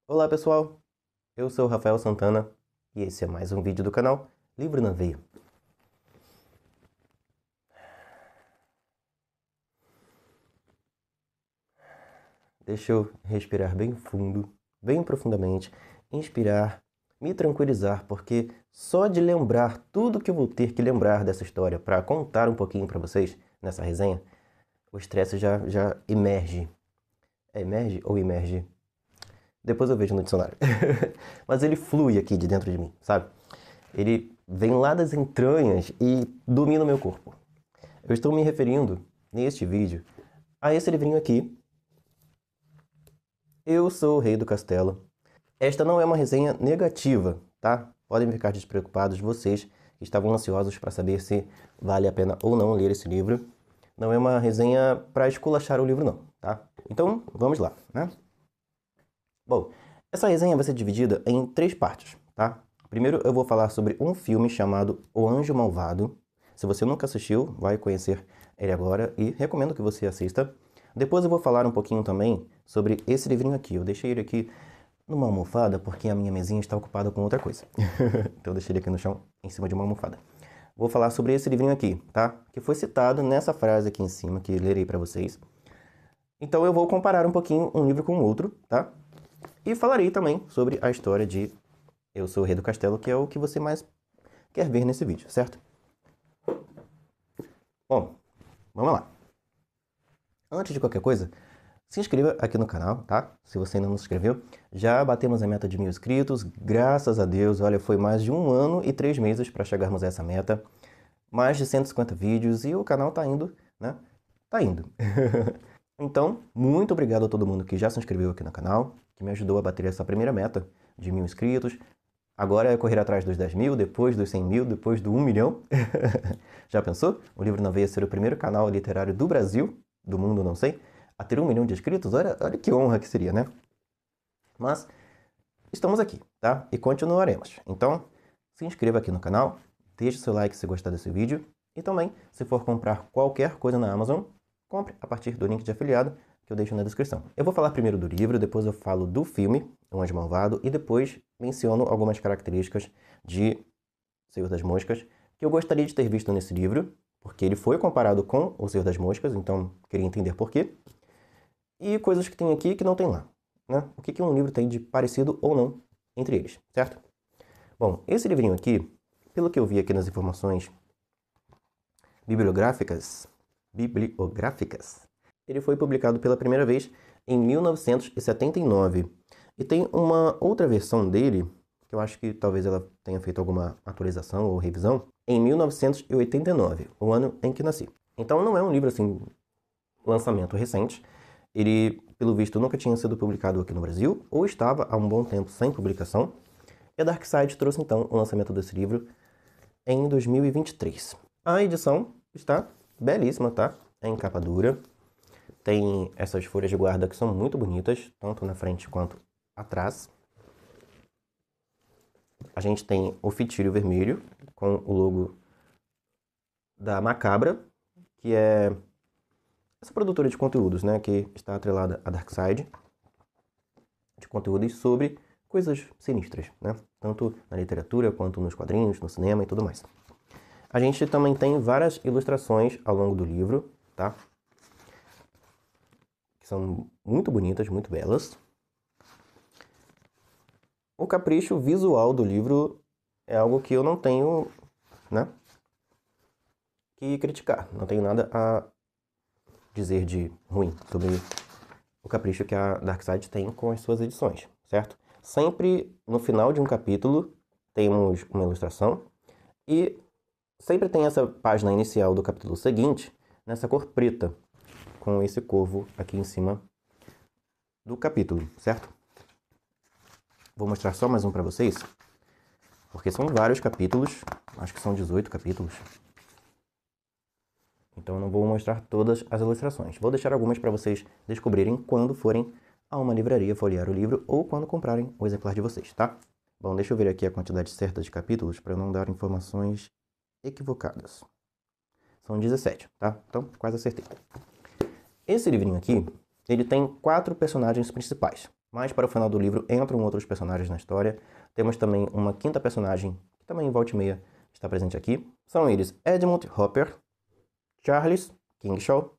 Olá pessoal, eu sou o Rafael Santana e esse é mais um vídeo do canal Livro na Veia. Deixa eu respirar bem fundo, bem profundamente, inspirar, me tranquilizar, porque só de lembrar tudo que eu vou ter que lembrar dessa história para contar um pouquinho para vocês nessa resenha, o estresse já emerge. É emerge ou emerge? Depois eu vejo no dicionário. Mas ele flui aqui de dentro de mim, sabe? Ele vem lá das entranhas e domina o meu corpo. Eu estou me referindo, neste vídeo, a esse livrinho aqui. Eu Sou o Rei do Castelo. Esta não é uma resenha negativa, tá? Podem ficar despreocupados vocês que estavam ansiosos para saber se vale a pena ou não ler esse livro. Não é uma resenha para esculachar o livro não, tá? Então, vamos lá, né? Bom, essa resenha vai ser dividida em 3 partes, tá? Primeiro eu vou falar sobre um filme chamado O Anjo Malvado. Se você nunca assistiu, vai conhecer ele agora e recomendo que você assista. Depois eu vou falar um pouquinho também sobre esse livrinho aqui. Eu deixei ele aqui numa almofada porque a minha mesinha está ocupada com outra coisa. Então eu deixei ele aqui no chão, em cima de uma almofada. Vou falar sobre esse livrinho aqui, tá? Que foi citado nessa frase aqui em cima, que lerei para vocês. Então eu vou comparar um pouquinho um livro com o outro, tá? E falarei também sobre a história de Eu Sou o Rei do Castelo, que é o que você mais quer ver nesse vídeo, certo? Bom, vamos lá. Antes de qualquer coisa, se inscreva aqui no canal, tá? Se você ainda não se inscreveu. Já batemos a meta de 1000 inscritos, graças a Deus. Olha, foi mais de 1 ano e 3 meses para chegarmos a essa meta. Mais de 150 vídeos e o canal tá indo, né? Tá indo. Então, muito obrigado a todo mundo que já se inscreveu aqui no canal, que me ajudou a bater essa primeira meta de 1000 inscritos. Agora é correr atrás dos 10 mil, depois dos 100 mil, depois do 1 milhão. Já pensou? O Livro na Veia ser o primeiro canal literário do Brasil, do mundo não sei, a ter 1 milhão de inscritos? Olha que honra que seria, né? Mas estamos aqui, tá? E continuaremos. Então, se inscreva aqui no canal, deixe seu like se gostar desse vídeo. E também, se for comprar qualquer coisa na Amazon, compre a partir do link de afiliado que eu deixo na descrição. Eu vou falar primeiro do livro, depois eu falo do filme, O Anjo Malvado, e depois menciono algumas características de Senhor das Moscas que eu gostaria de ter visto nesse livro, porque ele foi comparado com O Senhor das Moscas, então queria entender por quê. E coisas que tem aqui que não tem lá, né? O que um livro tem de parecido ou não entre eles, certo? Bom, esse livrinho aqui, pelo que eu vi aqui nas informações bibliográficas, ele foi publicado pela primeira vez em 1979. E tem uma outra versão dele, que eu acho que talvez ela tenha feito alguma atualização ou revisão, em 1989, o ano em que nasci. Então não é um livro assim, lançamento recente. Ele, pelo visto, nunca tinha sido publicado aqui no Brasil, ou estava há um bom tempo sem publicação. E a Darkside trouxe então o lançamento desse livro em 2023. A edição está belíssima, tá? É em capa dura. Tem essas folhas de guarda que são muito bonitas, tanto na frente quanto atrás. A gente tem o fitilho vermelho com o logo da Macabra, que é essa produtora de conteúdos, né, que está atrelada à Darkside, de conteúdos sobre coisas sinistras, né? Tanto na literatura quanto nos quadrinhos, no cinema e tudo mais. A gente também tem várias ilustrações ao longo do livro, tá? Que são muito bonitas, muito belas. O capricho visual do livro é algo que eu não tenho, né, que criticar. Não tenho nada a dizer de ruim sobre o capricho que a Darkside tem com as suas edições, certo? Sempre no final de um capítulo temos uma ilustração e sempre tem essa página inicial do capítulo seguinte nessa cor preta, com esse corvo aqui em cima do capítulo, certo? Vou mostrar só mais um para vocês, porque são vários capítulos, acho que são 18 capítulos. Então eu não vou mostrar todas as ilustrações. Vou deixar algumas para vocês descobrirem quando forem a uma livraria folhear o livro ou quando comprarem o exemplar de vocês, tá? Bom, deixa eu ver aqui a quantidade certa de capítulos para eu não dar informações equivocadas. São 17, tá? Então quase acertei. Esse livrinho aqui, ele tem 4 personagens principais. mais para o final do livro entram outros personagens na história. Temos também uma quinta personagem, que também volta e meia está presente aqui. São eles Edmund Hopper, Charles Kingshaw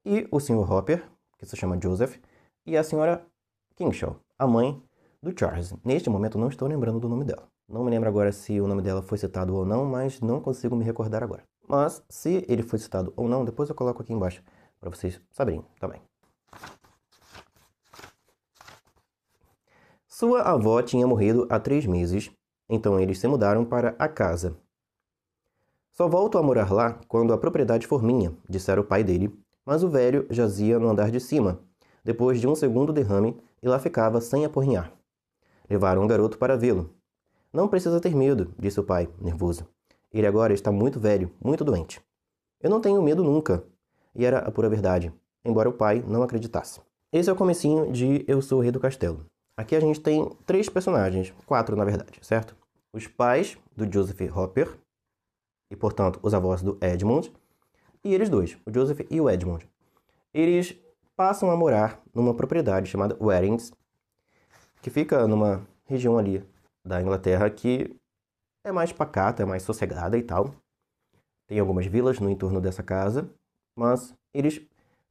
e o Sr. Hopper, que se chama Joseph, e a Sra. Kingshaw, a mãe do Charles. Neste momento não estou lembrando do nome dela. Não me lembro agora se o nome dela foi citado ou não, mas não consigo me recordar agora. Mas se ele foi citado ou não, depois eu coloco aqui embaixo para vocês saberem também. Sua avó tinha morrido há 3 meses, então eles se mudaram para a casa. Só volto a morar lá quando a propriedade for minha, dissera o pai dele, mas o velho jazia no andar de cima, depois de um segundo derrame, e lá ficava sem aporrinhar. Levaram o garoto para vê-lo. Não precisa ter medo, disse o pai, nervoso. Ele agora está muito velho, muito doente. Eu não tenho medo nunca. E era a pura verdade, embora o pai não acreditasse. Esse é o comecinho de Eu Sou o Rei do Castelo. Aqui a gente tem 3 personagens, 4 na verdade, certo? Os pais do Joseph Hopper, e portanto os avós do Edmund, e eles dois, o Joseph e o Edmund. Eles passam a morar numa propriedade chamada Warrings, que fica numa região ali da Inglaterra que é mais pacata, é mais sossegada e tal. Tem algumas vilas no entorno dessa casa, mas eles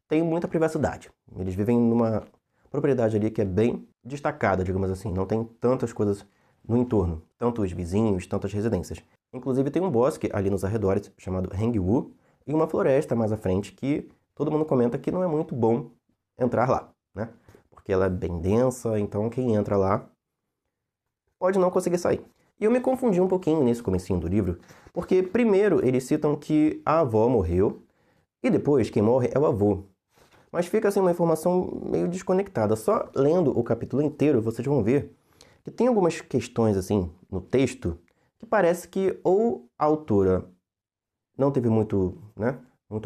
têm muita privacidade. Eles vivem numa propriedade ali que é bem destacada, digamos assim. Não tem tantas coisas no entorno, tantos vizinhos, tantas residências. Inclusive tem um bosque ali nos arredores chamado Hangwu e uma floresta mais à frente que todo mundo comenta que não é muito bom entrar lá, né? Porque ela é bem densa, então quem entra lá pode não conseguir sair. E eu me confundi um pouquinho nesse comecinho do livro, porque primeiro eles citam que a avó morreu e depois quem morre é o avô. Mas fica assim uma informação meio desconectada. Só lendo o capítulo inteiro vocês vão ver que tem algumas questões assim no texto que parece que ou a autora não teve muito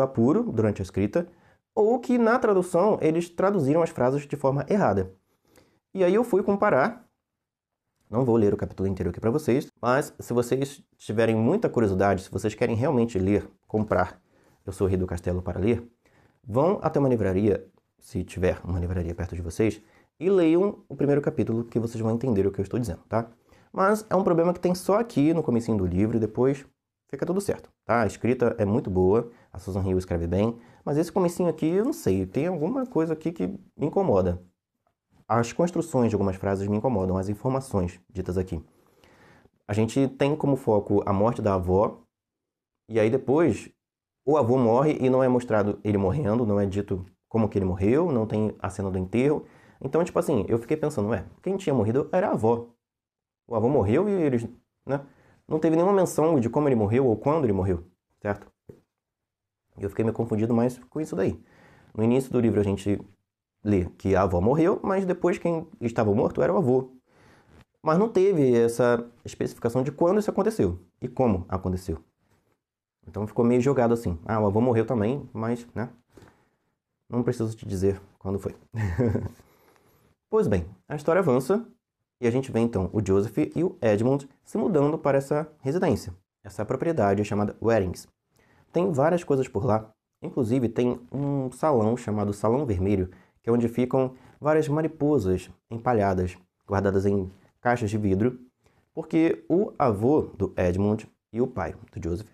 apuro durante a escrita, ou que na tradução eles traduziram as frases de forma errada. E aí eu fui comparar. Não vou ler o capítulo inteiro aqui para vocês, mas se vocês tiverem muita curiosidade, se vocês querem realmente ler, comprar Eu Sou o Rei do Castelo para ler, vão até uma livraria, se tiver uma livraria perto de vocês, e leiam o primeiro capítulo que vocês vão entender o que eu estou dizendo, tá? Mas é um problema que tem só aqui no comecinho do livro e depois fica tudo certo, tá? A escrita é muito boa, a Susan Hill escreve bem, mas esse comecinho aqui, eu não sei, tem alguma coisa aqui que me incomoda. As construções de algumas frases me incomodam, as informações ditas aqui. A gente tem como foco a morte da avó, e aí depois o avô morre e não é mostrado ele morrendo, não é dito como que ele morreu, não tem a cena do enterro. Então, tipo assim, eu fiquei pensando, quem tinha morrido era a avó. O avô morreu e eles, não teve nenhuma menção de como ele morreu ou quando ele morreu, certo? Eu fiquei me confundindo mais com isso daí. No início do livro a gente lê que a avó morreu, mas depois quem estava morto era o avô. Mas não teve essa especificação de quando isso aconteceu e como aconteceu. Então ficou meio jogado assim. O avô morreu também, mas, não preciso te dizer quando foi. Pois bem, a história avança e a gente vê então o Joseph e o Edmund se mudando para essa residência. Essa propriedade é chamada Warrings. Tem várias coisas por lá. Inclusive tem um salão chamado Salão Vermelho, que é onde ficam várias mariposas empalhadas, guardadas em caixas de vidro, porque o avô do Edmund e o pai do Joseph,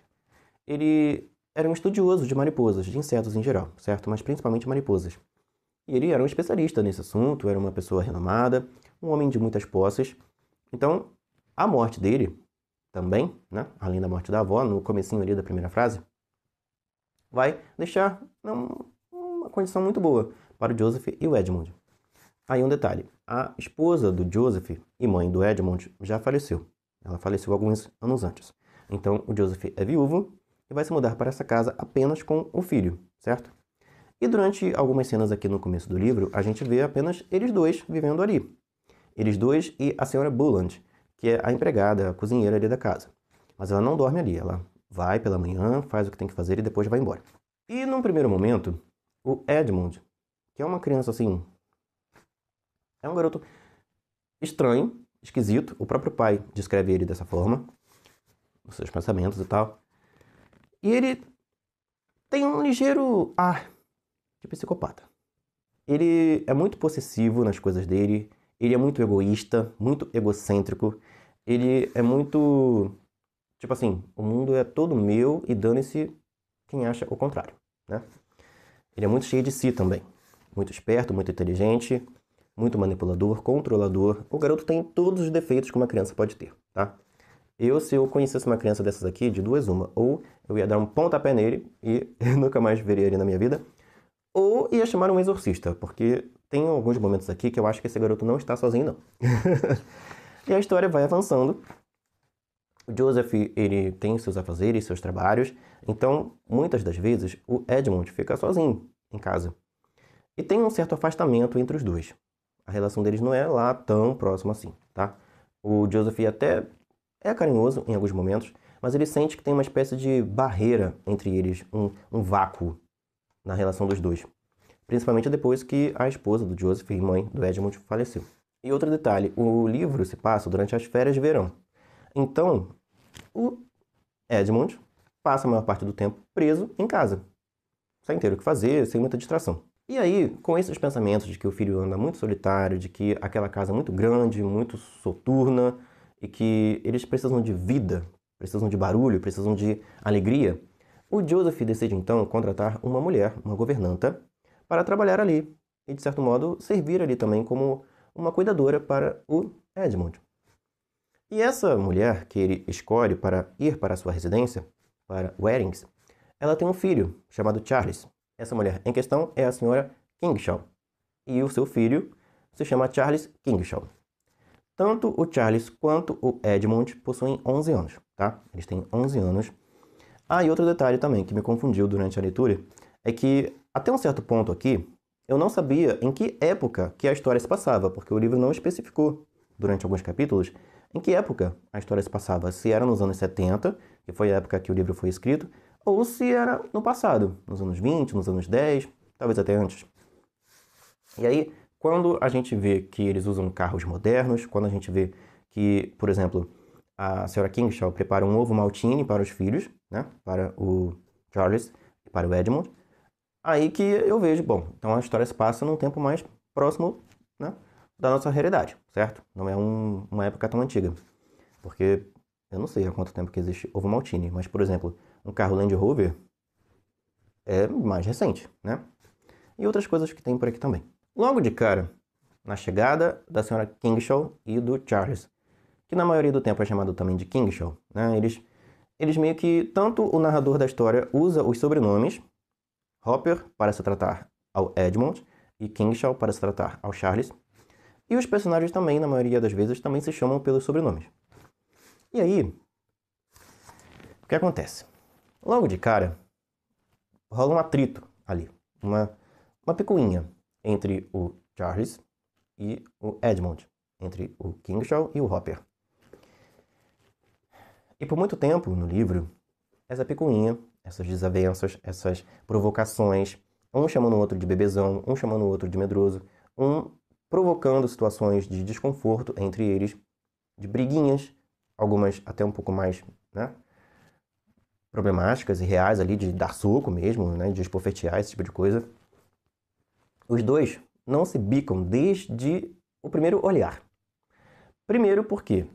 ele era um estudioso de mariposas, de insetos em geral, certo? Mas principalmente mariposas. E ele era um especialista nesse assunto, era uma pessoa renomada, um homem de muitas posses. Então, a morte dele também, além da morte da avó, no comecinho ali da primeira frase, vai deixar uma condição muito boa para o Joseph e o Edmund. Aí um detalhe, a esposa do Joseph e mãe do Edmund já faleceu. Ela faleceu alguns anos antes. Então o Joseph é viúvo e vai se mudar para essa casa apenas com o filho, certo? E durante algumas cenas aqui no começo do livro, a gente vê apenas eles dois vivendo ali. Eles dois e a senhora Bulland, que é a empregada, a cozinheira ali da casa. Mas ela não dorme ali, ela vai pela manhã, faz o que tem que fazer e depois vai embora. E num primeiro momento, o Edmund, que é uma criança assim, é um garoto estranho, esquisito, o próprio pai descreve ele dessa forma, os seus pensamentos e tal. E ele tem um ligeiro ar de psicopata. Ele é muito possessivo nas coisas dele, Ele é muito egoísta, muito egocêntrico. Ele é muito... Tipo assim, o mundo é todo meu e dane-se quem acha o contrário, né? Ele é muito cheio de si também. Muito esperto, muito inteligente, muito manipulador, controlador. O garoto tem todos os defeitos que uma criança pode ter, tá? Se eu conhecesse uma criança dessas aqui, de duas uma, ou eu ia dar um pontapé nele e eu nunca mais veria ele na minha vida, ou ia chamar um exorcista, porque tem alguns momentos aqui que eu acho que esse garoto não está sozinho, não. E a história vai avançando. O Joseph, ele tem seus afazeres, seus trabalhos, então, muitas das vezes, o Edmund fica sozinho em casa. E tem um certo afastamento entre os dois. A relação deles não é lá tão próxima assim, tá? O Joseph até é carinhoso em alguns momentos, mas ele sente que tem uma espécie de barreira entre eles, um vácuo na relação dos dois. Principalmente depois que a esposa do Joseph e mãe do Edmund faleceu. E outro detalhe, o livro se passa durante as férias de verão. Então, o Edmund passa a maior parte do tempo preso em casa, sem ter o que fazer, sem muita distração. E aí, com esses pensamentos de que o filho anda muito solitário, de que aquela casa é muito grande, muito soturna, e que eles precisam de vida, precisam de barulho, precisam de alegria, o Joseph decide então contratar uma mulher, uma governanta, para trabalhar ali e, de certo modo, servir ali também como uma cuidadora para o Edmund. E essa mulher que ele escolhe para ir para a sua residência, para Weddings, ela tem um filho chamado Charles. Essa mulher em questão é a senhora Kingshaw. E o seu filho se chama Charles Kingshaw. Tanto o Charles quanto o Edmund possuem 11 anos, tá? Eles têm 11 anos. Ah, e outro detalhe também que me confundiu durante a leitura é que, até um certo ponto aqui, eu não sabia em que época que a história se passava, porque o livro não especificou, durante alguns capítulos, em que época a história se passava. Se era nos anos 70, que foi a época que o livro foi escrito, ou se era no passado, nos anos 20, nos anos 10, talvez até antes. E aí, quando a gente vê que eles usam carros modernos, quando a gente vê que, por exemplo, a senhora Kingshaw prepara um ovo maltine para os filhos, né, para o Charles e para o Edmund, aí que eu vejo, bom, então a história se passa num tempo mais próximo, né, da nossa realidade, certo? Não é uma época tão antiga, porque eu não sei há quanto tempo que existe ovo maltine, mas, por exemplo, um carro Land Rover é mais recente, né? E outras coisas que tem por aqui também. Logo de cara, na chegada da senhora Kingshaw e do Charles, que na maioria do tempo é chamado também de Kingshaw, né? Eles meio que, tanto o narrador da história usa os sobrenomes Hopper para se tratar ao Edmund e Kingshaw para se tratar ao Charles, e os personagens também, na maioria das vezes, também se chamam pelos sobrenomes. E aí, o que acontece? Logo de cara, rola um atrito ali, uma picuinha entre o Charles e o Edmund, entre o Kingshaw e o Hopper. E por muito tempo no livro, essa picuinha, essas desavenças, essas provocações, um chamando o outro de bebezão, um chamando o outro de medroso, um provocando situações de desconforto entre eles, de briguinhas, algumas até um pouco mais, né, problemáticas e reais ali, de dar soco mesmo, né, de esbofetear, esse tipo de coisa. Os dois não se bicam desde o primeiro olhar. Primeiro porque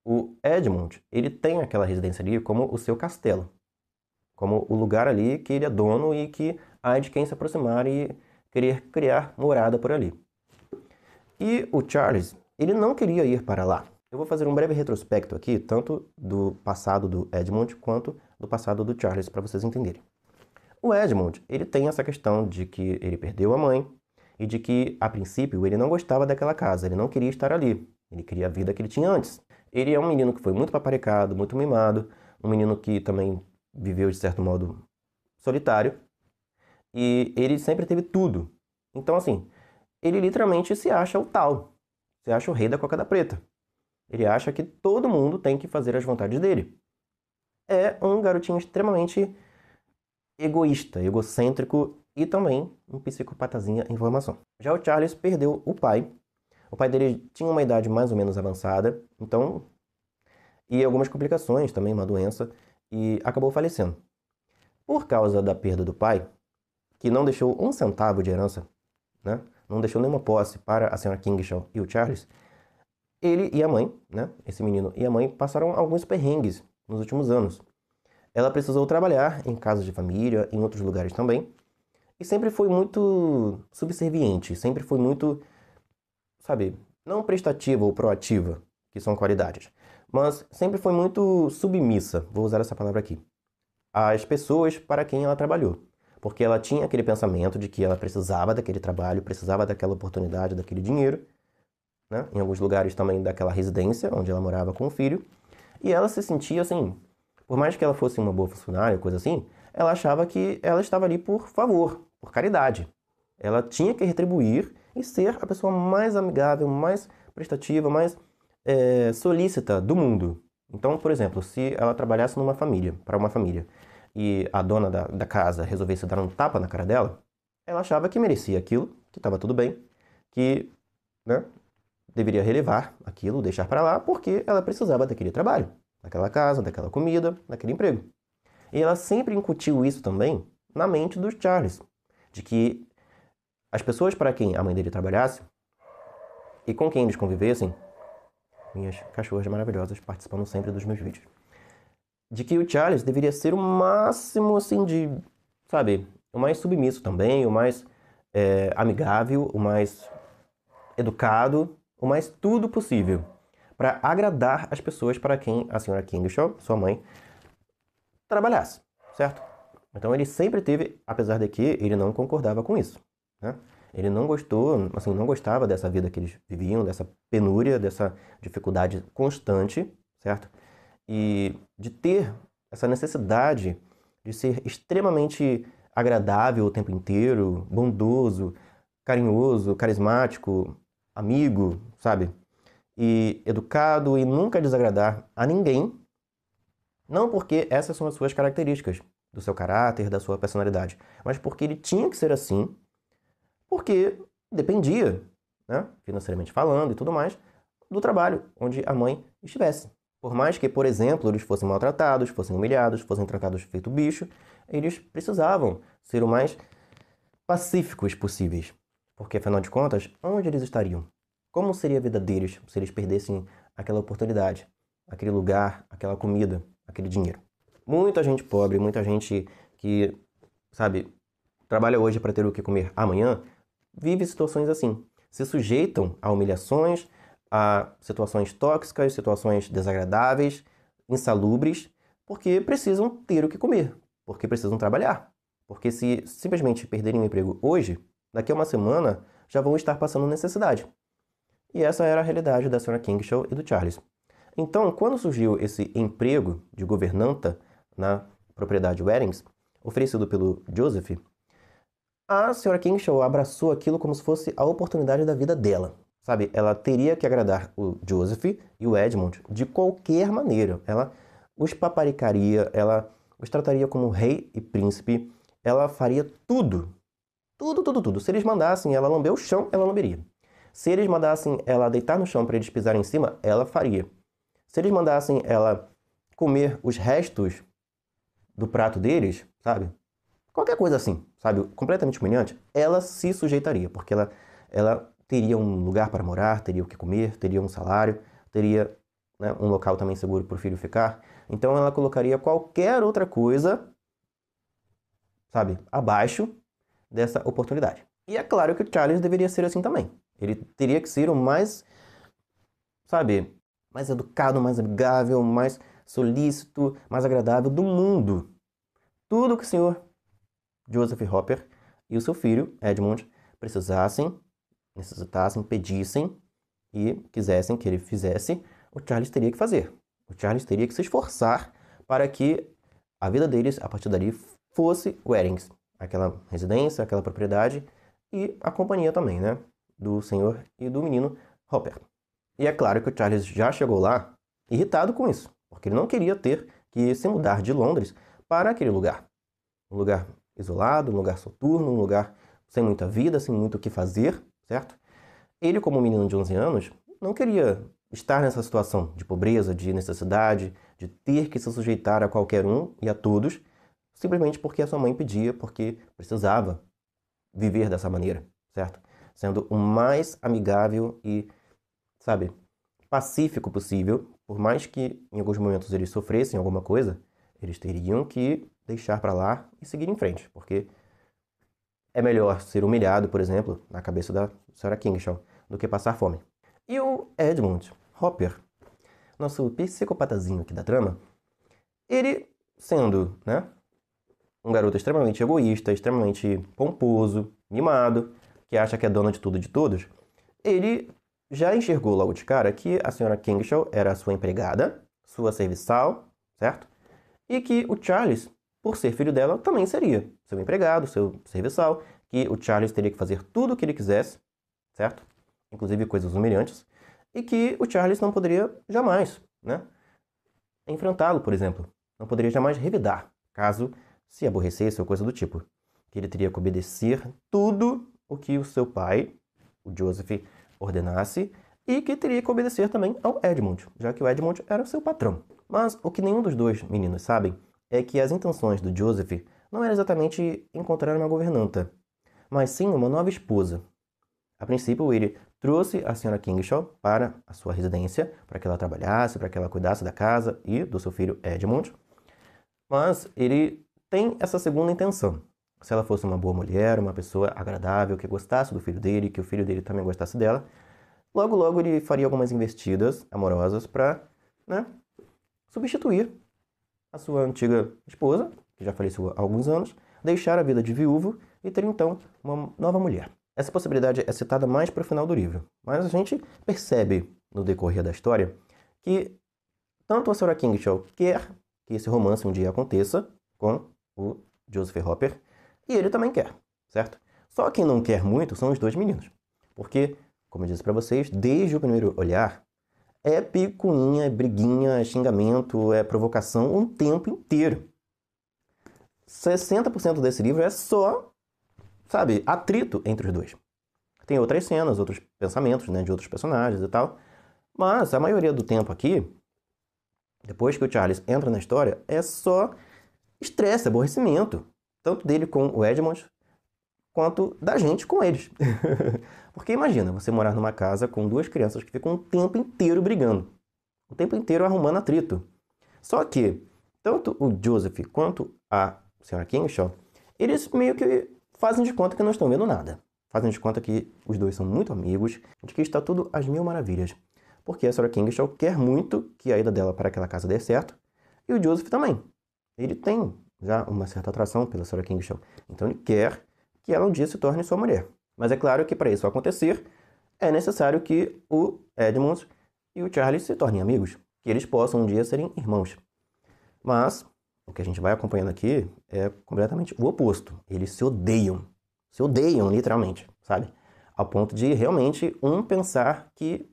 o Edmund, ele tem aquela residência ali como o seu castelo, como o lugar ali que ele é dono e que há de quem se aproximar e querer criar morada por ali. E o Charles, ele não queria ir para lá. Eu vou fazer um breve retrospecto aqui, tanto do passado do Edmund quanto do passado do Charles, para vocês entenderem. O Edmund, ele tem essa questão de que ele perdeu a mãe e de que, a princípio, ele não gostava daquela casa, ele não queria estar ali. Ele queria a vida que ele tinha antes. Ele é um menino que foi muito paparicado, muito mimado, um menino que também viveu, de certo modo, solitário, e ele sempre teve tudo. Então, assim, ele literalmente se acha o tal, se acha o rei da cocada preta. Ele acha que todo mundo tem que fazer as vontades dele. É um garotinho extremamente egoísta, egocêntrico e também um psicopatazinha em formação. Já o Charles perdeu o pai. O pai dele tinha uma idade mais ou menos avançada, então, e algumas complicações também, uma doença, e acabou falecendo. Por causa da perda do pai, que não deixou um centavo de herança, né, não deixou nenhuma posse para a senhora Kingshaw e o Charles, ele e a mãe, né, esse menino e a mãe, passaram alguns perrengues nos últimos anos. Ela precisou trabalhar em casas de família, em outros lugares também, e sempre foi muito subserviente, sempre foi muito, sabe, não prestativa ou proativa, que são qualidades, mas sempre foi muito submissa, vou usar essa palavra aqui, às pessoas para quem ela trabalhou. Porque ela tinha aquele pensamento de que ela precisava daquele trabalho, precisava daquela oportunidade, daquele dinheiro, né? Em alguns lugares também daquela residência onde ela morava com o filho. E ela se sentia assim, por mais que ela fosse uma boa funcionária, coisa assim, ela achava que ela estava ali por favor, por caridade. Ela tinha que retribuir e ser a pessoa mais amigável, mais prestativa, mais solícita do mundo. Então, por exemplo, se ela trabalhasse numa família, para uma família, e a dona da casa resolvesse dar um tapa na cara dela, ela achava que merecia aquilo, que estava tudo bem, que, né, deveria relevar aquilo, deixar para lá, porque ela precisava daquele trabalho, daquela casa, daquela comida, daquele emprego. E ela sempre incutiu isso também na mente dos Charles, de que as pessoas para quem a mãe dele trabalhasse e com quem eles convivessem, minhas cachorras maravilhosas participando sempre dos meus vídeos, de que o Charles deveria ser o máximo, assim, de, sabe, o mais submisso também, o mais amigável, o mais educado, o mais tudo possível, para agradar as pessoas para quem a senhora Kingshaw, sua mãe, trabalhasse, certo? Então ele sempre teve, apesar de que ele não concordava com isso, né? Ele não gostou, assim, não gostava dessa vida que eles viviam, dessa penúria, dessa dificuldade constante, certo? E de ter essa necessidade de ser extremamente agradável o tempo inteiro, bondoso, carinhoso, carismático, amigo, sabe? E educado e nunca desagradar a ninguém, não porque essas são as suas características, do seu caráter, da sua personalidade, mas porque ele tinha que ser assim, porque dependia, né, financeiramente falando e tudo mais, do trabalho onde a mãe estivesse. Por mais que, por exemplo, eles fossem maltratados, fossem humilhados, fossem tratados feito bicho, eles precisavam ser o mais pacíficos possíveis. Porque, afinal de contas, onde eles estariam? Como seria a vida deles se eles perdessem aquela oportunidade, aquele lugar, aquela comida, aquele dinheiro? Muita gente pobre, muita gente que, sabe, trabalha hoje para ter o que comer amanhã, vive situações assim. Se sujeitam a humilhações, a situações tóxicas, situações desagradáveis, insalubres, porque precisam ter o que comer, porque precisam trabalhar. Porque se simplesmente perderem o emprego hoje, daqui a uma semana já vão estar passando necessidade. E essa era a realidade da senhora Kingshaw e do Charles. Então, quando surgiu esse emprego de governanta na propriedade Weddings, oferecido pelo Joseph, a senhora Kingshaw abraçou aquilo como se fosse a oportunidade da vida dela. Sabe, ela teria que agradar o Joseph e o Edmund de qualquer maneira. Ela os paparicaria, ela os trataria como rei e príncipe, ela faria tudo. Tudo, tudo, tudo. Se eles mandassem ela lamber o chão, ela lamberia. Se eles mandassem ela deitar no chão para eles pisarem em cima, ela faria. Se eles mandassem ela comer os restos do prato deles, sabe? Qualquer coisa assim, sabe? Completamente humilhante, ela se sujeitaria, porque ela teria um lugar para morar, teria o que comer, teria um salário, teria, né, um local também seguro para o filho ficar. Então ela colocaria qualquer outra coisa, sabe, abaixo dessa oportunidade. E é claro que o Charles deveria ser assim também. Ele teria que ser o mais, sabe, mais educado, mais amigável, mais solícito, mais agradável do mundo. Tudo que o senhor Joseph Hopper e o seu filho, Edmund, necessitassem, pedissem e quisessem que ele fizesse, o Charles teria que fazer. O Charles teria que se esforçar para que a vida deles, a partir dali, fosse Weddings. Aquela residência, aquela propriedade e a companhia também, né? Do senhor e do menino Hopper. E é claro que o Charles já chegou lá irritado com isso, porque ele não queria ter que se mudar de Londres para aquele lugar. Um lugar isolado, um lugar soturno, um lugar sem muita vida, sem muito o que fazer, certo? Ele, como um menino de 11 anos, não queria estar nessa situação de pobreza, de necessidade, de ter que se sujeitar a qualquer um e a todos, simplesmente porque a sua mãe pedia, porque precisava viver dessa maneira, certo? sendo o mais amigável e, sabe, pacífico possível. Por mais que em alguns momentos eles sofressem alguma coisa, eles teriam que deixar pra lá e seguir em frente, porque é melhor ser humilhado, por exemplo, na cabeça da Sra. Kingshaw, do que passar fome. E o Edmund Hopper, nosso psicopatazinho aqui da trama, ele sendo, né, um garoto extremamente egoísta, extremamente pomposo, mimado, que acha que é dono de tudo e de todos, ele já enxergou logo de cara que a Sra. Kingshaw era sua empregada, sua serviçal, certo? E que o Charles, por ser filho dela, também seria seu empregado, seu serviçal, que o Charles teria que fazer tudo o que ele quisesse, certo? Inclusive coisas humilhantes, e que o Charles não poderia jamais, né, enfrentá-lo, por exemplo. Não poderia jamais revidar, caso se aborrecesse ou coisa do tipo. Que ele teria que obedecer tudo o que o seu pai, o Joseph, ordenasse, e que teria que obedecer também ao Edmund, já que o Edmund era o seu patrão. Mas o que nenhum dos dois meninos sabem é que as intenções do Joseph não era exatamente encontrar uma governanta, mas sim uma nova esposa. A princípio, ele trouxe a Sra. Kingshaw para a sua residência, para que ela trabalhasse, para que ela cuidasse da casa e do seu filho Edmund. Mas ele tem essa segunda intenção. Se ela fosse uma boa mulher, uma pessoa agradável, que gostasse do filho dele, que o filho dele também gostasse dela, logo logo ele faria algumas investidas amorosas para, né, substituir a sua antiga esposa, que já faleceu há alguns anos, deixar a vida de viúvo e ter então uma nova mulher. Essa possibilidade é citada mais para o final do livro, mas a gente percebe no decorrer da história que tanto a Sra. Kingshaw quer que esse romance um dia aconteça com o Joseph Hopper, e ele também quer, certo? Só quem não quer muito são os dois meninos, porque, como eu disse para vocês, desde o primeiro olhar, é picuinha, é briguinha, é xingamento, é provocação o tempo inteiro. 60% desse livro é só, sabe, atrito entre os dois. Tem outras cenas, outros pensamentos, né, de outros personagens e tal, mas a maioria do tempo aqui, depois que o Charles entra na história, é só estresse, aborrecimento. Tanto dele com o Edmund, quanto da gente com eles. Porque imagina, você morar numa casa com duas crianças que ficam o tempo inteiro brigando. O tempo inteiro arrumando atrito. Só que, tanto o Joseph quanto a Sra. Kingshaw, eles meio que fazem de conta que não estão vendo nada. Fazem de conta que os dois são muito amigos, de que está tudo às mil maravilhas. Porque a Sra. Kingshaw quer muito que a ida dela para aquela casa dê certo, e o Joseph também. Ele tem já uma certa atração pela Sra. Kingshaw. Então ele quer que ela um dia se torne sua mulher. Mas é claro que para isso acontecer, é necessário que o Edmund e o Charlie se tornem amigos, que eles possam um dia serem irmãos. Mas o que a gente vai acompanhando aqui é completamente o oposto. Eles se odeiam literalmente, sabe? Ao ponto de realmente um pensar que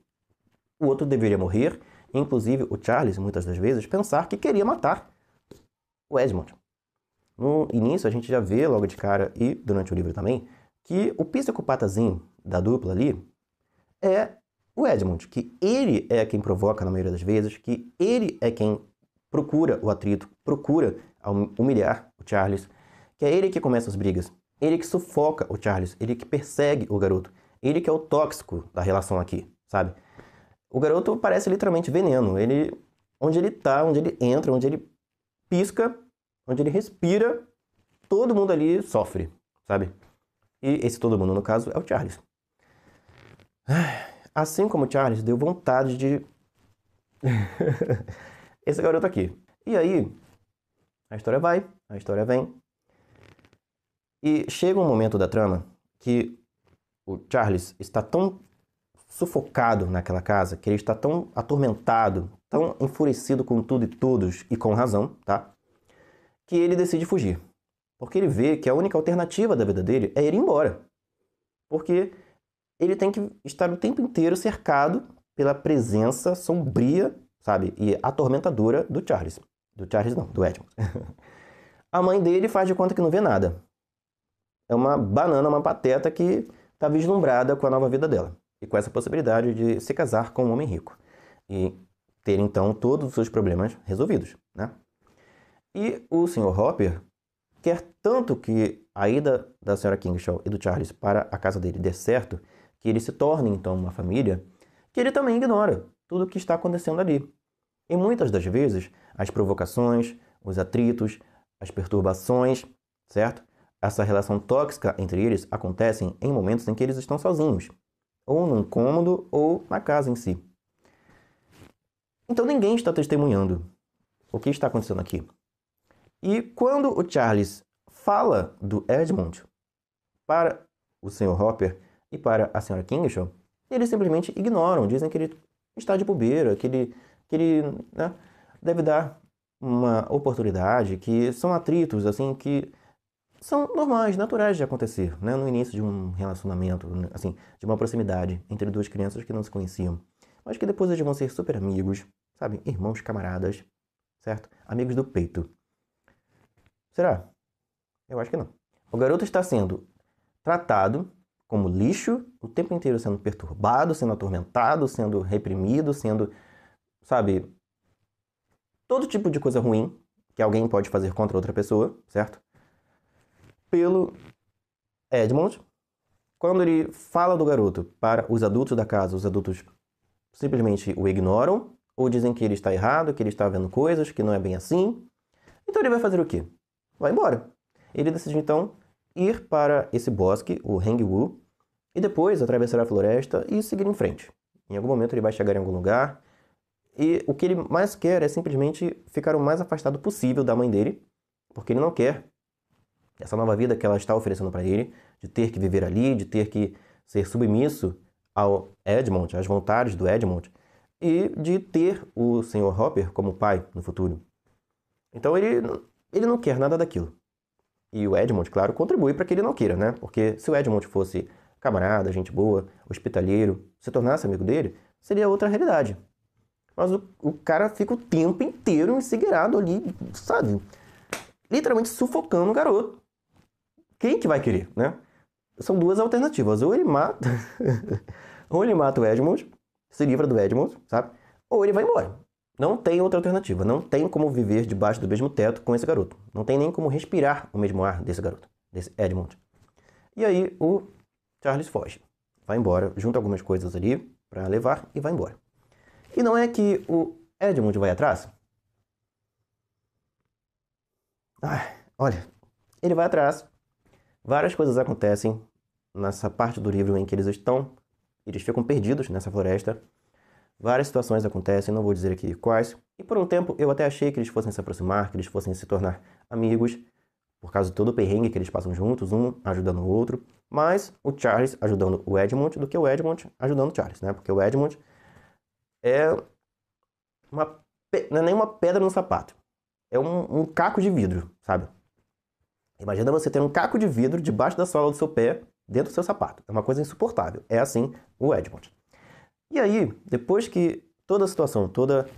o outro deveria morrer, inclusive o Charles, muitas das vezes, pensar que queria matar o Edmund. No início, a gente já vê logo de cara, e durante o livro também, que o psicopatazinho da dupla ali é o Edmund, que ele é quem provoca na maioria das vezes, que ele é quem procura o atrito, procura humilhar o Charles, que é ele que começa as brigas, ele que sufoca o Charles, ele que persegue o garoto, ele que é o tóxico da relação aqui, sabe? O garoto parece literalmente veneno, ele, onde ele tá, onde ele entra, onde ele pisca, onde ele respira, todo mundo ali sofre, sabe? E esse todo mundo, no caso, é o Charles. Assim como o Charles deu vontade de... esse garoto aqui. E aí, a história vai, a história vem. E chega um momento da trama que o Charles está tão sufocado naquela casa, que ele está tão atormentado, tão enfurecido com tudo e todos, e com razão, tá? Que ele decide fugir. Porque ele vê que a única alternativa da vida dele é ir embora. Porque ele tem que estar o tempo inteiro cercado pela presença sombria, sabe, e atormentadora do Charles. Do Charles não, do Edmund. A mãe dele faz de conta que não vê nada. É uma banana, uma pateta que está vislumbrada com a nova vida dela. E com essa possibilidade de se casar com um homem rico. E ter, então, todos os seus problemas resolvidos, né? E o Sr. Hopper quer tanto que a ida da Sra. Kingshaw e do Charles para a casa dele dê certo, que ele se torne, então, uma família, que ele também ignora tudo o que está acontecendo ali. E muitas das vezes, as provocações, os atritos, as perturbações, certo? Essa relação tóxica entre eles acontecem em momentos em que eles estão sozinhos, ou num cômodo, ou na casa em si. Então ninguém está testemunhando o que está acontecendo aqui. E quando o Charles fala do Edmund para o Sr. Hopper e para a Sra. Kingshaw, eles simplesmente ignoram, dizem que ele está de bobeira, que ele né, deve dar uma oportunidade, que são atritos assim que são normais, naturais de acontecer, né, no início de um relacionamento, assim, de uma proximidade entre duas crianças que não se conheciam, mas que depois eles vão ser super amigos, sabe, irmãos, camaradas, certo? Amigos do peito. Será? Eu acho que não. O garoto está sendo tratado como lixo, o tempo inteiro sendo perturbado, sendo atormentado, sendo reprimido, sendo, sabe, todo tipo de coisa ruim que alguém pode fazer contra outra pessoa, certo? Pelo Edmund. Quando ele fala do garoto para os adultos da casa, os adultos simplesmente o ignoram, ou dizem que ele está errado, que ele está vendo coisas, que não é bem assim. Então ele vai fazer o quê? Vai embora. Ele decide então ir para esse bosque, o Hangwu, e depois atravessar a floresta e seguir em frente. Em algum momento ele vai chegar em algum lugar, e o que ele mais quer é simplesmente ficar o mais afastado possível da mãe dele, porque ele não quer essa nova vida que ela está oferecendo para ele, de ter que viver ali, de ter que ser submisso ao Edmund, às vontades do Edmund, e de ter o Sr. Hopper como pai no futuro. Então ele não quer nada daquilo. E o Edmund, claro, contribui para que ele não queira, né? Porque se o Edmund fosse camarada, gente boa, hospitaleiro, se tornasse amigo dele, seria outra realidade. Mas o cara fica o tempo inteiro ensigueirado ali, sabe? Literalmente sufocando o garoto. Quem que vai querer, né? São duas alternativas. Ou ele mata, ou ele mata o Edmund, se livra do Edmund, sabe? Ou ele vai embora. Não tem outra alternativa. Não tem como viver debaixo do mesmo teto com esse garoto. Não tem nem como respirar o mesmo ar desse garoto, desse Edmund. E aí o Charles foge. Vai embora, junta algumas coisas ali para levar e vai embora. E não é que o Edmund vai atrás? Olha, ele vai atrás. Várias coisas acontecem nessa parte do livro em que eles ficam perdidos nessa floresta. Várias situações acontecem, não vou dizer aqui quais. E por um tempo eu até achei que eles fossem se aproximar, que eles fossem se tornar amigos, por causa de todo o perrengue que eles passam juntos, um ajudando o outro. Mas o Charles ajudando o Edmund do que o Edmund ajudando o Charles, né? Porque o Edmund não é nem uma pedra no sapato. É um caco de vidro, sabe? Imagina você ter um caco de vidro debaixo da sola do seu pé, dentro do seu sapato. É uma coisa insuportável. É assim o Edmund. E aí, depois que toda a situação, toda,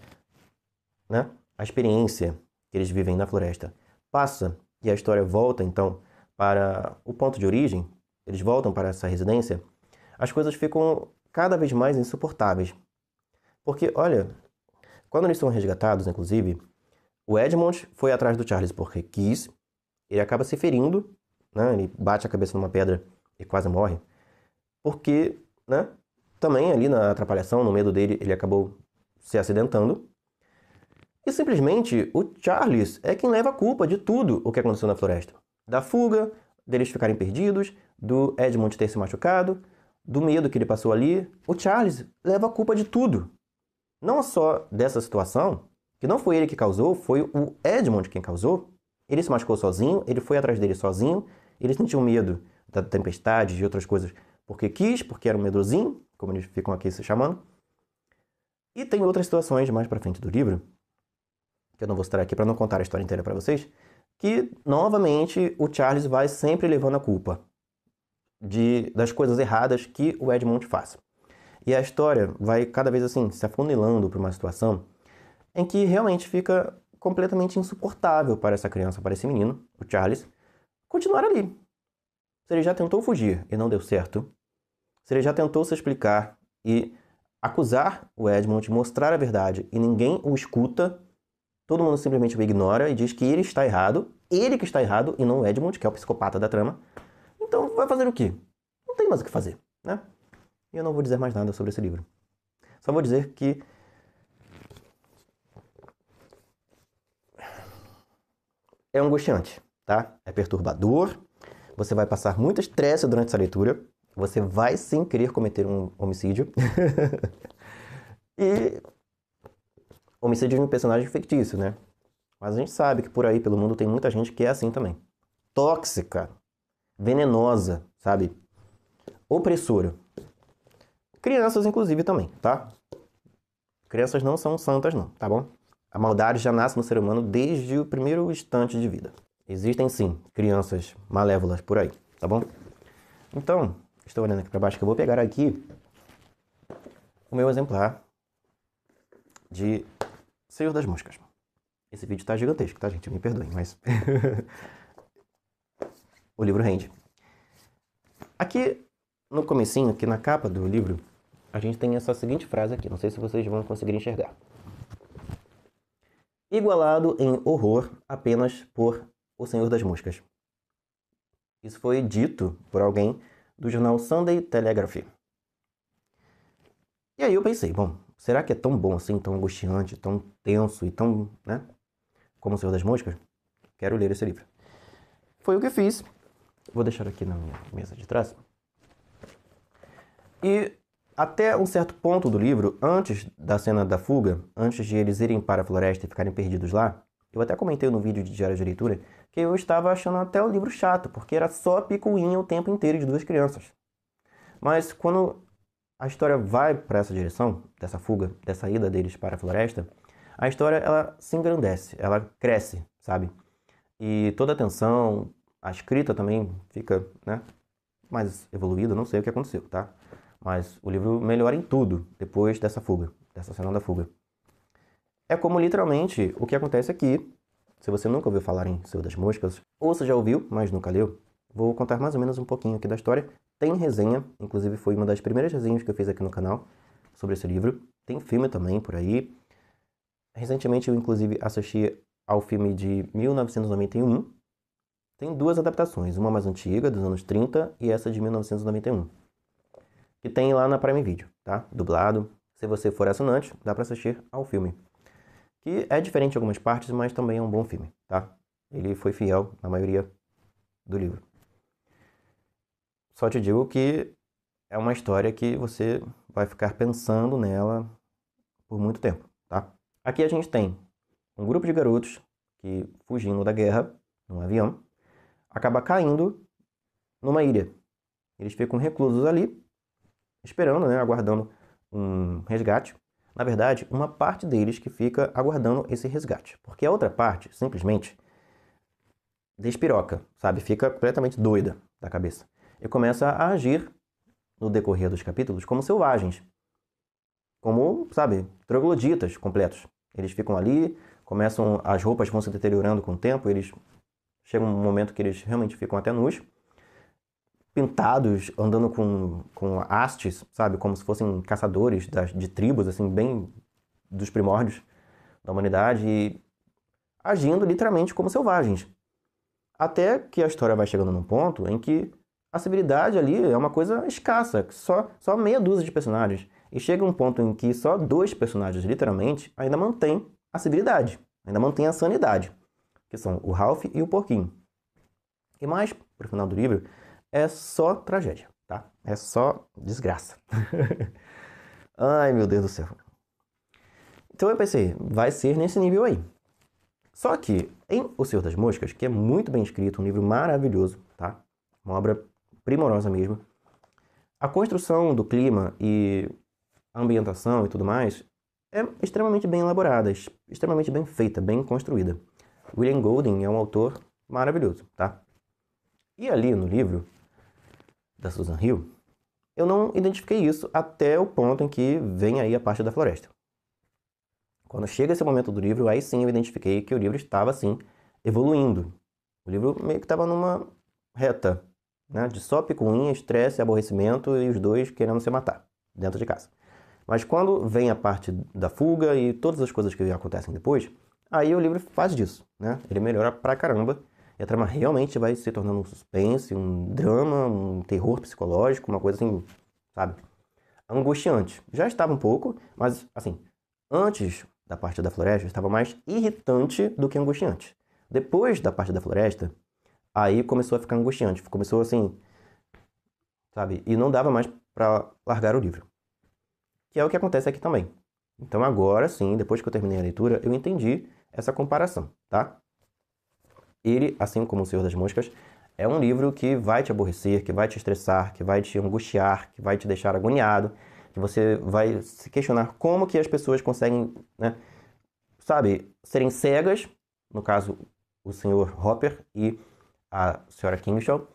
né, a experiência que eles vivem na floresta passa e a história volta, então, para o ponto de origem, eles voltam para essa residência, as coisas ficam cada vez mais insuportáveis. Porque, olha, quando eles são resgatados, inclusive, o Edmund foi atrás do Charles porque quis. Ele acaba se ferindo, né? Ele bate a cabeça numa pedra e quase morre. Porque, né? Também ali na atrapalhação, no medo dele, ele acabou se acidentando. E simplesmente o Charles é quem leva a culpa de tudo o que aconteceu na floresta. Da fuga, deles ficarem perdidos, do Edmund ter se machucado, do medo que ele passou ali. O Charles leva a culpa de tudo. Não só dessa situação, que não foi ele que causou, foi o Edmund quem causou. Ele se machucou sozinho, ele foi atrás dele sozinho, ele sentiu medo da tempestade e de outras coisas porque quis, porque era um medrosinho, como eles ficam aqui se chamando. E tem outras situações mais pra frente do livro, que eu não vou citar aqui para não contar a história inteira para vocês, que, novamente, o Charles vai sempre levando a culpa das coisas erradas que o Edmund faz. E a história vai cada vez assim, se afunilando para uma situação em que realmente fica completamente insuportável para essa criança, para esse menino, o Charles, continuar ali. Se ele já tentou fugir e não deu certo, se ele já tentou se explicar e acusar o Edmund, mostrar a verdade e ninguém o escuta, todo mundo simplesmente o ignora e diz que ele está errado, ele que está errado e não o Edmund, que é o psicopata da trama. Então vai fazer o quê? Não tem mais o que fazer, né? E eu não vou dizer mais nada sobre esse livro. Só vou dizer que é angustiante, tá? É perturbador. Você vai passar muito estresse durante essa leitura. Você vai sim querer cometer um homicídio. E homicídio de um personagem fictício, né? Mas a gente sabe que por aí, pelo mundo, tem muita gente que é assim também. Tóxica, venenosa, sabe? Opressora. Crianças, inclusive, também, tá? Crianças não são santas, não, tá bom? A maldade já nasce no ser humano desde o primeiro instante de vida. Existem, sim, crianças malévolas por aí, tá bom? Então, estou olhando aqui para baixo que eu vou pegar aqui o meu exemplar de Senhor das Moscas. Esse vídeo tá gigantesco, tá, gente? Me perdoem, mas o livro rende. Aqui no comecinho, aqui na capa do livro, a gente tem essa seguinte frase aqui. Não sei se vocês vão conseguir enxergar. Igualado em horror apenas por O Senhor das Moscas. Isso foi dito por alguém do jornal Sunday Telegraph. E aí eu pensei, bom, será que é tão bom assim, tão angustiante, tão tenso e tão, né, como O Senhor das Moscas? Quero ler esse livro. Foi o que fiz. Vou deixar aqui na minha mesa de trás. E até um certo ponto do livro, antes da cena da fuga, antes de eles irem para a floresta e ficarem perdidos lá, eu até comentei no vídeo de diário de leitura que eu estava achando até o livro chato, porque era só picuinha o tempo inteiro de duas crianças. Mas quando a história vai para essa direção, dessa fuga, dessa ida deles para a floresta, a história ela se engrandece, ela cresce, sabe? E toda a tensão, a escrita também fica, né, mais evoluída, não sei o que aconteceu, tá? Mas o livro melhora em tudo depois dessa fuga, dessa cena da fuga. É como literalmente o que acontece aqui. Se você nunca ouviu falar em Senhor das Moscas, ou você já ouviu, mas nunca leu, vou contar mais ou menos um pouquinho aqui da história. Tem resenha, inclusive foi uma das primeiras resenhas que eu fiz aqui no canal sobre esse livro. Tem filme também por aí. Recentemente eu inclusive assisti ao filme de 1991. Tem duas adaptações, uma mais antiga, dos anos 30, e essa de 1991. Que tem lá na Prime Video, tá? Dublado. Se você for assinante, dá pra assistir ao filme. Que é diferente em algumas partes, mas também é um bom filme, tá? Ele foi fiel na maioria do livro. Só te digo que é uma história que você vai ficar pensando nela por muito tempo, tá? Aqui a gente tem um grupo de garotos que, fugindo da guerra, num avião, acaba caindo numa ilha. Eles ficam reclusos ali, esperando, né, aguardando um resgate. Na verdade, uma parte deles que fica aguardando esse resgate. Porque a outra parte, simplesmente, despiroca, sabe? Fica completamente doida da cabeça. E começa a agir, no decorrer dos capítulos, como selvagens. Como, sabe, trogloditas completos. Eles ficam ali, começam, as roupas vão se deteriorando com o tempo, eles chega um momento que eles realmente ficam até nus, pintados, andando com hastes, sabe? Como se fossem caçadores de tribos, assim, bem dos primórdios da humanidade, e agindo literalmente como selvagens. Até que a história vai chegando num ponto em que a civilidade ali é uma coisa escassa, só meia dúzia de personagens. E chega um ponto em que só dois personagens, literalmente, ainda mantêm a civilidade, ainda mantêm a sanidade, que são o Ralph e o Porquinho. E mais, pro final do livro, é só tragédia, tá? É só desgraça. Ai, meu Deus do céu. Então eu pensei, vai ser nesse nível aí. Só que em O Senhor das Moscas, que é muito bem escrito, um livro maravilhoso, tá? Uma obra primorosa mesmo. A construção do clima e a ambientação e tudo mais é extremamente bem elaborada, extremamente bem feita, bem construída. William Golding é um autor maravilhoso, tá? E ali no livro da Susan Hill, eu não identifiquei isso até o ponto em que vem aí a parte da floresta. Quando chega esse momento do livro, aí sim eu identifiquei que o livro estava, assim, evoluindo. O livro meio que estava numa reta, né, de só picuinha, estresse, aborrecimento e os dois querendo se matar dentro de casa. Mas quando vem a parte da fuga e todas as coisas que acontecem depois, aí o livro faz disso, né? Ele melhora pra caramba e a trama realmente vai se tornando um suspense, um drama, um terror psicológico, uma coisa assim, sabe? angustiante. Já estava um pouco, mas assim, antes da parte da floresta estava mais irritante do que angustiante. Depois da parte da floresta, aí começou a ficar angustiante, começou assim, sabe? E não dava mais para largar o livro. Que é o que acontece aqui também. Então agora sim, depois que eu terminei a leitura, eu entendi essa comparação, tá? Ele, assim como O Senhor das Moscas, é um livro que vai te aborrecer, que vai te estressar, que vai te angustiar, que vai te deixar agoniado, que você vai se questionar como que as pessoas conseguem, né, sabe, serem cegas, no caso, o Sr. Hopper e a Sra. Kingshaw,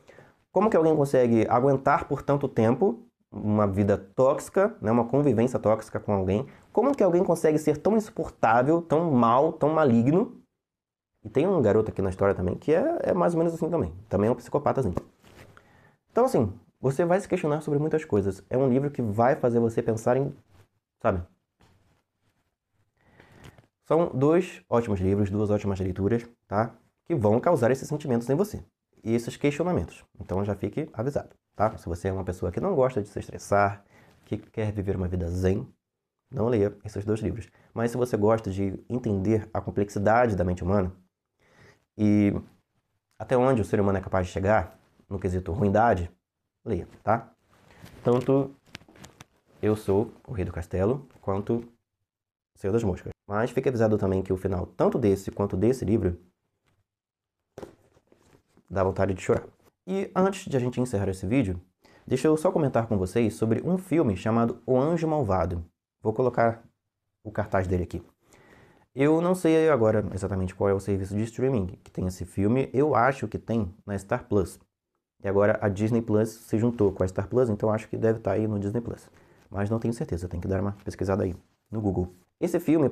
como que alguém consegue aguentar por tanto tempo uma vida tóxica, né, uma convivência tóxica com alguém, como que alguém consegue ser tão insuportável, tão mal, tão maligno. E tem um garoto aqui na história também que é mais ou menos assim também. Também é um psicopatazinho. Então, assim, você vai se questionar sobre muitas coisas. É um livro que vai fazer você pensar em, sabe? São dois ótimos livros, duas ótimas leituras, tá? Que vão causar esses sentimentos em você. E esses questionamentos. Então já fique avisado, tá? Se você é uma pessoa que não gosta de se estressar, que quer viver uma vida zen, não leia esses dois livros. Mas se você gosta de entender a complexidade da mente humana, e até onde o ser humano é capaz de chegar, no quesito ruindade, leia, tá? Tanto Eu Sou o Rei do Castelo, quanto O Senhor das Moscas. Mas fique avisado também que o final, tanto desse quanto desse livro, dá vontade de chorar. E antes de a gente encerrar esse vídeo, deixa eu só comentar com vocês sobre um filme chamado O Anjo Malvado. Vou colocar o cartaz dele aqui. Eu não sei agora exatamente qual é o serviço de streaming que tem esse filme. Eu acho que tem na Star Plus. E agora a Disney Plus se juntou com a Star Plus, então acho que deve estar aí no Disney Plus. Mas não tenho certeza, tem que dar uma pesquisada aí no Google. Esse filme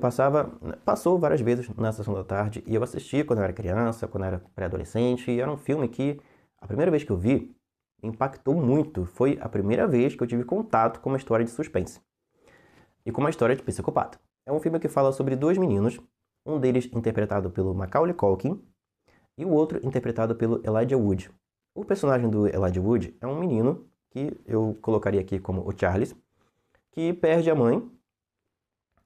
passou várias vezes na sessão da tarde e eu assisti quando eu era criança, quando eu era pré-adolescente. E era um filme que, a primeira vez que eu vi, me impactou muito. Foi a primeira vez que eu tive contato com uma história de suspense. E com uma história de psicopata. É um filme que fala sobre dois meninos, um deles interpretado pelo Macaulay Culkin e o outro interpretado pelo Elijah Wood. O personagem do Elijah Wood é um menino que eu colocaria aqui como o Charles, que perde a mãe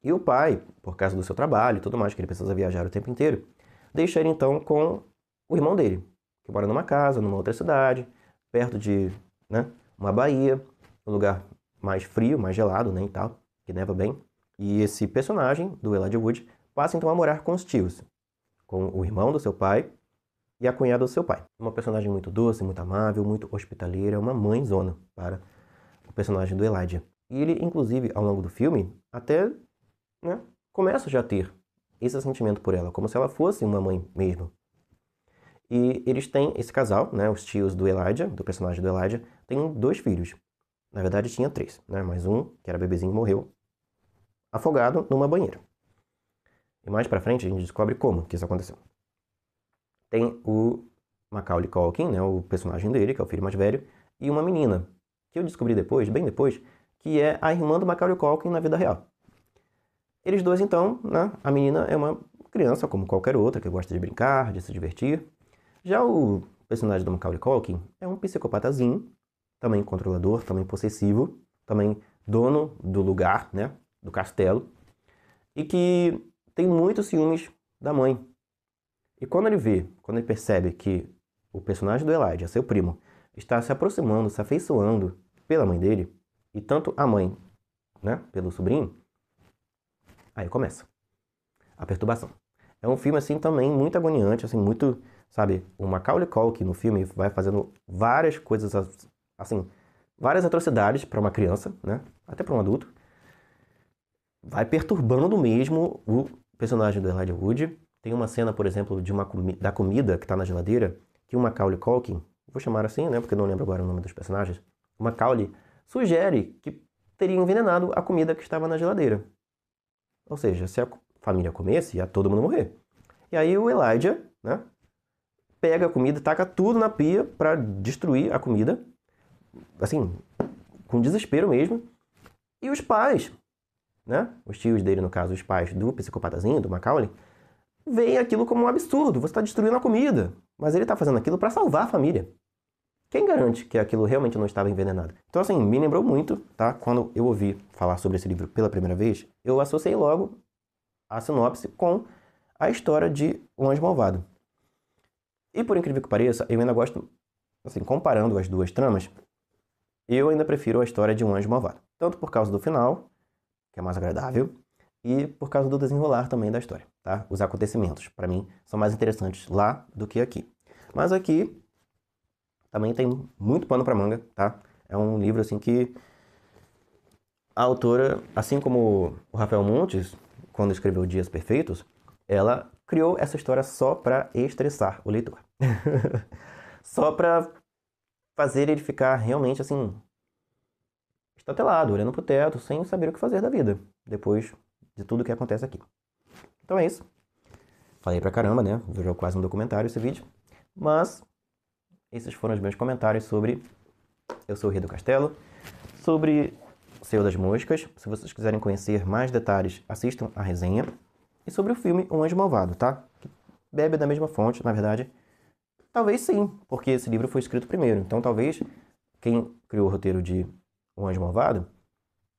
e o pai, por causa do seu trabalho e tudo mais, que ele precisa viajar o tempo inteiro, deixa ele então com o irmão dele, que mora numa casa, numa outra cidade, perto de, né, uma baía, um lugar mais frio, mais gelado, né, e tal, que neva bem. E esse personagem do Elijah Wood passa então a morar com os tios, com o irmão do seu pai e a cunhada do seu pai. Uma personagem muito doce, muito amável, muito hospitaleira, uma mãezona para o personagem do Elijah. E ele, inclusive, ao longo do filme, até, né, começa já a ter esse sentimento por ela, como se ela fosse uma mãe mesmo. E eles têm esse casal, né, os tios do Elijah, do personagem do Elijah, têm dois filhos. Na verdade, tinha três, né, mas um, que era bebezinho, morreu afogado numa banheira. E mais pra frente a gente descobre como que isso aconteceu. Tem o Macaulay Culkin, né, o personagem dele, que é o filho mais velho, e uma menina, que eu descobri depois, bem depois, que é a irmã do Macaulay Culkin na vida real. Eles dois, então, né, a menina é uma criança como qualquer outra, que gosta de brincar, de se divertir. Já o personagem do Macaulay Culkin é um psicopatazinho, também controlador, também possessivo, também dono do lugar, né, do castelo, e que tem muitos ciúmes da mãe. E quando ele percebe que o personagem do Elijah, seu primo, está se aproximando, se afeiçoando pela mãe dele, e tanto a mãe, né, pelo sobrinho, aí começa a perturbação. É um filme, assim, também muito agoniante, assim, muito, sabe, o Macaulay Culkin no filme vai fazendo várias coisas, assim, várias atrocidades para uma criança, né, até para um adulto, vai perturbando mesmo o personagem do Elijah Wood. Tem uma cena, por exemplo, da comida que está na geladeira, que o Macaulay Culkin, vou chamar assim, né, porque eu não lembro agora o nome dos personagens, o Macaulay sugere que teria envenenado a comida que estava na geladeira. Ou seja, se a família comesse, ia todo mundo morrer. E aí o Elijah, né, pega a comida, taca tudo na pia para destruir a comida, assim, com desespero mesmo. E os pais, né, os tios dele, no caso, os pais do psicopatazinho, do Macaulay, veem aquilo como um absurdo. Você está destruindo a comida. Mas ele está fazendo aquilo para salvar a família. quem garante que aquilo realmente não estava envenenado? Então, assim, me lembrou muito, tá? Quando eu ouvi falar sobre esse livro pela primeira vez, eu associei logo a sinopse com a história de Um Anjo Malvado. E por incrível que pareça, eu ainda gosto, assim, comparando as duas tramas, eu ainda prefiro a história de Um Anjo Malvado. Tanto por causa do final, que é mais agradável, e por causa do desenrolar também da história, tá? Os acontecimentos, para mim, são mais interessantes lá do que aqui. Mas aqui também tem muito pano para manga, tá? É um livro assim que a autora, assim como o Rafael Montes, quando escreveu Dias Perfeitos, ela criou essa história só para estressar o leitor. Só para fazer ele ficar realmente assim estatelado, olhando pro teto, sem saber o que fazer da vida, depois de tudo que acontece aqui. Então é isso. Falei pra caramba, né? Virou quase um documentário esse vídeo. Mas esses foram os meus comentários sobre Eu Sou o Rei do Castelo, sobre Senhor das Moscas. Se vocês quiserem conhecer mais detalhes, assistam a resenha. E sobre o filme Um Anjo Malvado, tá? Que bebe da mesma fonte, na verdade. Talvez sim, porque esse livro foi escrito primeiro. Então talvez quem criou o roteiro de Um Anjo Malvado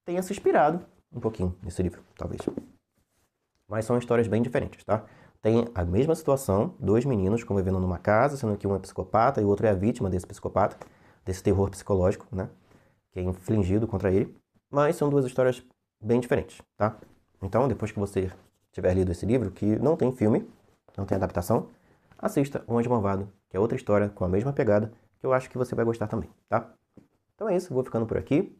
tenha se inspirado um pouquinho nesse livro, talvez. Mas são histórias bem diferentes, tá? Tem a mesma situação, dois meninos convivendo numa casa, sendo que um é psicopata e o outro é a vítima desse psicopata, desse terror psicológico, né? Que é infligido contra ele. Mas são duas histórias bem diferentes, tá? Então, depois que você tiver lido esse livro, que não tem filme, não tem adaptação, assista O Anjo Malvado, que é outra história com a mesma pegada, que eu acho que você vai gostar também, tá? Então é isso, vou ficando por aqui.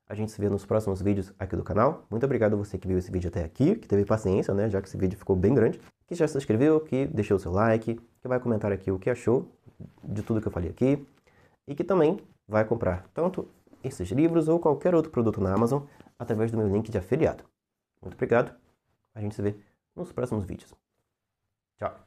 A gente se vê nos próximos vídeos aqui do canal. Muito obrigado a você que viu esse vídeo até aqui, que teve paciência, né? Já que esse vídeo ficou bem grande. Que já se inscreveu, que deixou o seu like, que vai comentar aqui o que achou de tudo que eu falei aqui. E que também vai comprar tanto esses livros ou qualquer outro produto na Amazon através do meu link de afiliado. Muito obrigado. A gente se vê nos próximos vídeos. Tchau.